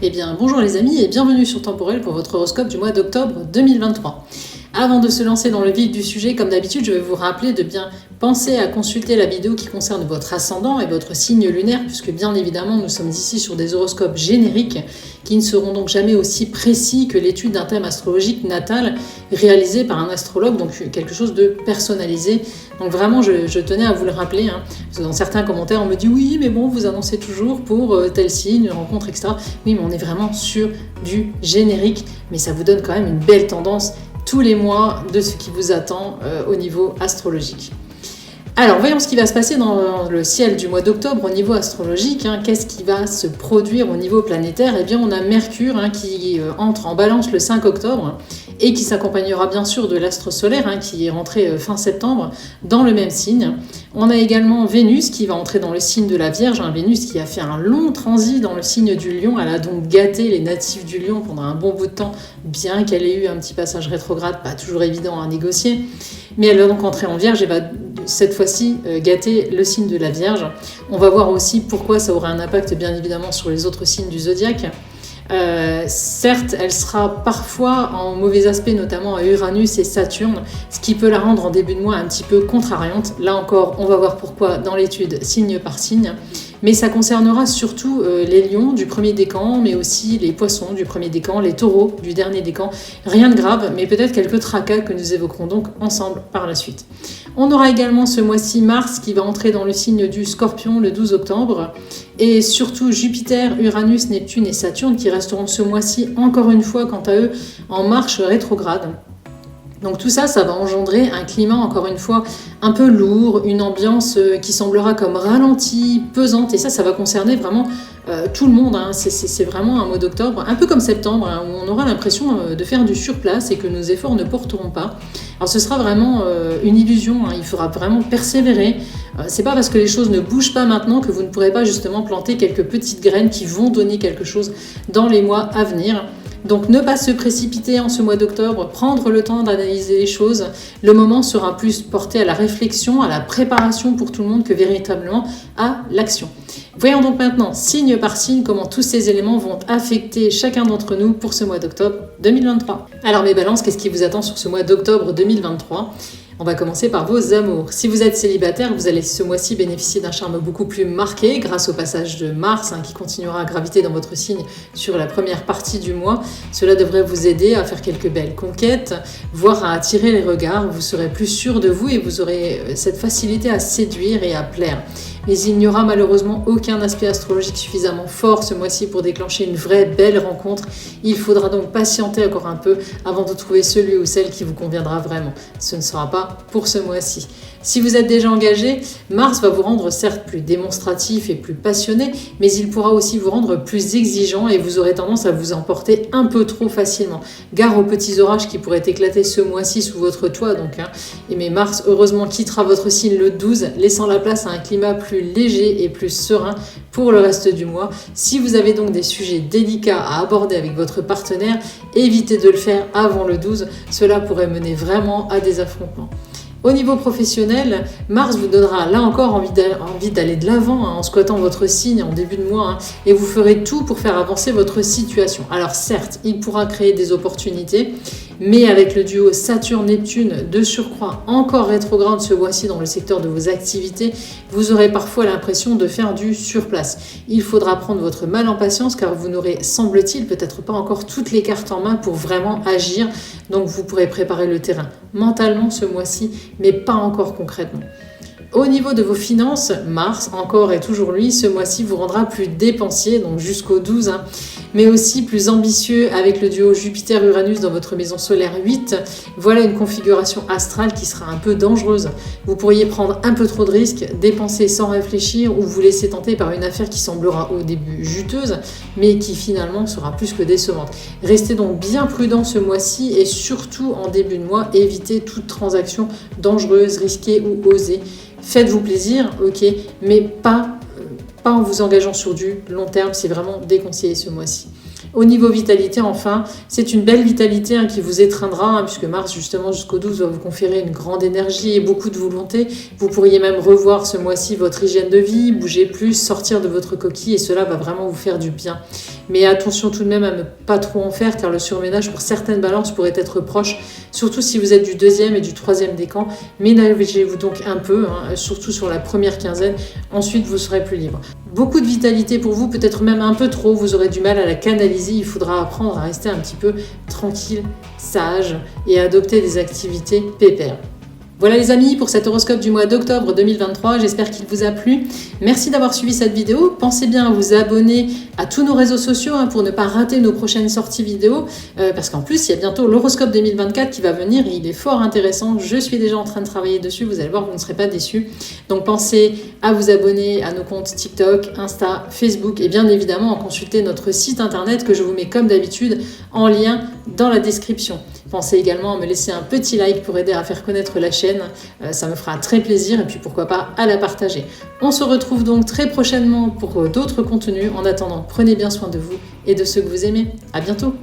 Eh bien, bonjour les amis et bienvenue sur Temporel pour votre horoscope du mois d'octobre 2023. Avant de se lancer dans le vif du sujet, comme d'habitude, je vais vous rappeler de bien penser à consulter la vidéo qui concerne votre ascendant et votre signe lunaire, puisque bien évidemment, nous sommes ici sur des horoscopes génériques qui ne seront donc jamais aussi précis que l'étude d'un thème astrologique natal réalisé par un astrologue, donc quelque chose de personnalisé. Donc vraiment, je tenais à vous le rappeler, parce que dans certains commentaires, on me dit « Oui, mais bon, vous annoncez toujours pour tel signe, une rencontre, etc. » Oui, mais on est vraiment sur du générique, mais ça vous donne quand même une belle tendance tous les mois de ce qui vous attend au niveau astrologique. Alors, voyons ce qui va se passer dans le ciel du mois d'octobre au niveau astrologique. Qu'est-ce qui va se produire au niveau planétaire ? Eh bien, on a Mercure qui entre en balance le 5 octobre et qui s'accompagnera bien sûr de l'astre solaire qui est rentré fin septembre dans le même signe. On a également Vénus qui va entrer dans le signe de la Vierge. Vénus qui a fait un long transit dans le signe du Lion. Elle a donc gâté les natifs du Lion pendant un bon bout de temps, bien qu'elle ait eu un petit passage rétrograde, pas toujours évident à négocier. Mais elle va donc entrer en Vierge et va cette fois-ci gâter le signe de la Vierge. On va voir aussi pourquoi ça aura un impact bien évidemment sur les autres signes du zodiaque. Certes, elle sera parfois en mauvais aspect, notamment à Uranus et Saturne, ce qui peut la rendre en début de mois un petit peu contrariante. Là encore, on va voir pourquoi dans l'étude signe par signe. Mais ça concernera surtout les lions du premier décan, mais aussi les poissons du premier décan, les taureaux du dernier décan. Rien de grave, mais peut-être quelques tracas que nous évoquerons donc ensemble par la suite. On aura également ce mois-ci Mars qui va entrer dans le signe du Scorpion le 12 octobre. Et surtout Jupiter, Uranus, Neptune et Saturne qui resteront ce mois-ci encore une fois quant à eux en marche rétrograde. Donc tout ça, ça va engendrer un climat, encore une fois, un peu lourd, une ambiance qui semblera comme ralentie, pesante, et ça va concerner vraiment tout le monde. C'est vraiment un mois d'octobre, un peu comme septembre, où on aura l'impression de faire du surplace et que nos efforts ne porteront pas. Alors ce sera vraiment une illusion, il faudra vraiment persévérer. C'est pas parce que les choses ne bougent pas maintenant que vous ne pourrez pas justement planter quelques petites graines qui vont donner quelque chose dans les mois à venir. Donc ne pas se précipiter en ce mois d'octobre, prendre le temps d'analyser les choses. Le moment sera plus porté à la réflexion, à la préparation pour tout le monde que véritablement à l'action. Voyons donc maintenant, signe par signe, comment tous ces éléments vont affecter chacun d'entre nous pour ce mois d'octobre 2023. Alors mes balances, qu'est-ce qui vous attend sur ce mois d'octobre 2023 ? On va commencer par vos amours. Si vous êtes célibataire, vous allez ce mois-ci bénéficier d'un charme beaucoup plus marqué grâce au passage de Mars qui continuera à graviter dans votre signe sur la première partie du mois. Cela devrait vous aider à faire quelques belles conquêtes, voire à attirer les regards. Vous serez plus sûr de vous et vous aurez cette facilité à séduire et à plaire. Mais il n'y aura malheureusement aucun aspect astrologique suffisamment fort ce mois-ci pour déclencher une vraie belle rencontre. Il faudra donc patienter encore un peu avant de trouver celui ou celle qui vous conviendra vraiment. Ce ne sera pas pour ce mois-ci. Si vous êtes déjà engagé, Mars va vous rendre certes plus démonstratif et plus passionné, mais il pourra aussi vous rendre plus exigeant et vous aurez tendance à vous emporter un peu trop facilement. Gare aux petits orages qui pourraient éclater ce mois-ci sous votre toit donc. Mais Mars, heureusement, quittera votre signe le 12, laissant la place à un climat plus léger et plus serein pour le reste du mois. Si vous avez donc des sujets délicats à aborder avec votre partenaire, évitez de le faire avant le 12, cela pourrait mener vraiment à des affrontements. Au niveau professionnel, Mars vous donnera là encore envie d'aller de l'avant en squattant votre signe en début de mois et vous ferez tout pour faire avancer votre situation. Alors certes, il pourra créer des opportunités, mais avec le duo Saturne-Neptune de surcroît encore rétrograde ce mois-ci dans le secteur de vos activités, vous aurez parfois l'impression de faire du surplace. Il faudra prendre votre mal en patience car vous n'aurez, semble-t-il, peut-être pas encore toutes les cartes en main pour vraiment agir. Donc vous pourrez préparer le terrain mentalement ce mois-ci, mais pas encore concrètement. Au niveau de vos finances, Mars, encore et toujours lui, ce mois-ci vous rendra plus dépensier, donc jusqu'au 12, mais aussi plus ambitieux avec le duo Jupiter-Uranus dans votre maison solaire 8. Voilà une configuration astrale qui sera un peu dangereuse. Vous pourriez prendre un peu trop de risques, dépenser sans réfléchir ou vous laisser tenter par une affaire qui semblera au début juteuse, mais qui finalement sera plus que décevante. Restez donc bien prudent ce mois-ci et surtout en début de mois, évitez toute transaction dangereuse, risquée ou osée. Faites-vous plaisir, ok, mais pas en vous engageant sur du long terme, c'est vraiment déconseillé ce mois-ci. Au niveau vitalité, enfin, c'est une belle vitalité qui vous étreindra, puisque Mars, justement, jusqu'au 12, va vous conférer une grande énergie et beaucoup de volonté. Vous pourriez même revoir ce mois-ci votre hygiène de vie, bouger plus, sortir de votre coquille, et cela va vraiment vous faire du bien. Mais attention tout de même à ne pas trop en faire, car le surménage pour certaines balances pourrait être proche, surtout si vous êtes du 2e et du 3e décan. Ménagez-vous donc un peu, surtout sur la première quinzaine, ensuite vous serez plus libre. Beaucoup de vitalité pour vous, peut-être même un peu trop, vous aurez du mal à la canaliser, il faudra apprendre à rester un petit peu tranquille, sage et adopter des activités pépères. Voilà les amis pour cet horoscope du mois d'octobre 2023, j'espère qu'il vous a plu. Merci d'avoir suivi cette vidéo, pensez bien à vous abonner à tous nos réseaux sociaux pour ne pas rater nos prochaines sorties vidéo, parce qu'en plus il y a bientôt l'horoscope 2024 qui va venir et il est fort intéressant, je suis déjà en train de travailler dessus, vous allez voir, vous ne serez pas déçus. Donc pensez à vous abonner à nos comptes TikTok, Insta, Facebook et bien évidemment à consulter notre site internet que je vous mets comme d'habitude en lien dans la description. Pensez également à me laisser un petit like pour aider à faire connaître la chaîne, ça me fera très plaisir et puis pourquoi pas à la partager. On se retrouve donc très prochainement pour d'autres contenus. En attendant, prenez bien soin de vous et de ceux que vous aimez. À bientôt!